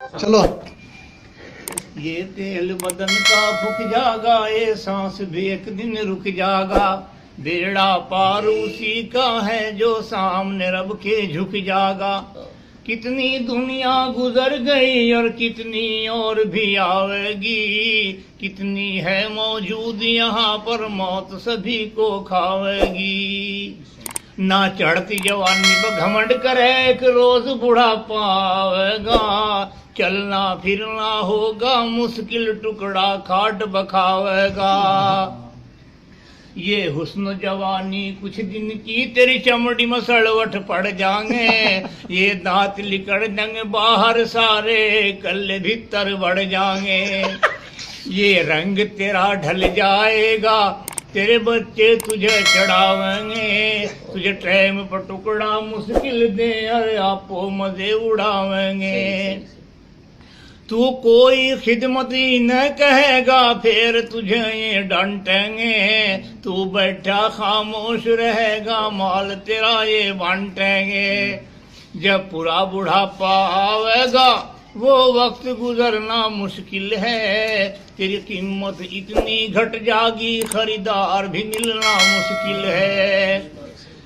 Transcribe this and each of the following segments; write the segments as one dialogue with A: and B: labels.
A: चलो।
B: ये तेल बदन का फूक जागा, ये सांस भी एक दिन रुक जागा। बेड़ा पार उसी का है जो सामने रब के झुक जागा। कितनी दुनिया गुजर गई और कितनी और भी आवेगी। कितनी है मौजूद यहाँ पर, मौत सभी को खावेगी। ना चढ़ती जवानी पर घमंड करे, एक रोज बुढ़ापा आवेगा। चलना फिरना होगा मुश्किल, टुकड़ा खाट बखावेगा। ये हुस्न जवानी कुछ दिन की, तेरी चमड़ी में सड़वट पड़ जाएंगे। ये दांत लिकड़ जाएंगे बाहर सारे, कल भीतर बढ़ जाएंगे। ये रंग तेरा ढल जाएगा, तेरे बच्चे तुझे चढ़ावेंगे। तुझे टाइम पर टुकड़ा मुश्किल दे, अरे आपो मजे उड़ावेंगे। तू कोई खिदमत ही न कहेगा, फिर तुझे ये डांटेंगे। तू बैठा खामोश रहेगा, माल तेरा ये बांटेंगे। जब पूरा बुढ़ापा आवेगा, वो वक्त गुजरना मुश्किल है। तेरी कीमत इतनी घट जागी, खरीदार भी मिलना मुश्किल है।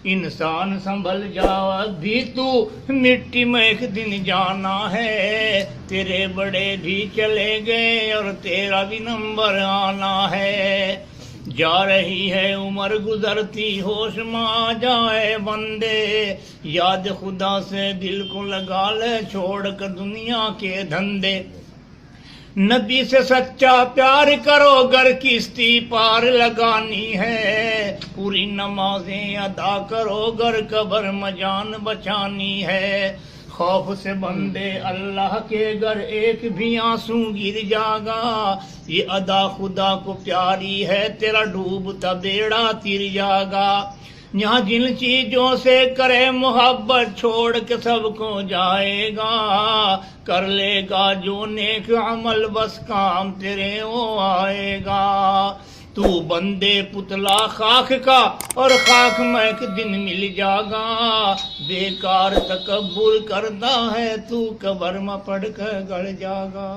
B: इंसान संभल जाओ भी, तू मिट्टी में एक दिन जाना है। तेरे बड़े भी चले गए और तेरा भी नंबर आना है। जा रही है उम्र गुजरती, होश में आ जाए बंदे। याद खुदा से दिल को लगा ले, छोड़ कर दुनिया के धंधे। नबी से सच्चा प्यार करो, गर किश्ती पार लगानी है। पूरी नमाजें अदा करो, गर कब्र में जान बचानी है। खौफ से बंदे अल्लाह के, घर एक भी आंसू गिर जागा। ये अदा खुदा को प्यारी है, तेरा डूबता बेड़ा तिर जागा। यहाँ जिन चीजों से करे मोहब्बत, छोड़ के सबको जाएगा। कर लेगा जो नेक अमल, बस काम तेरे वो आएगा। तू बंदे पुतला खाक का, और खाक में एक दिन मिल जागा। बेकार तकब्बुर करता है, तू कब्र में पड़ कर गड़ जागा।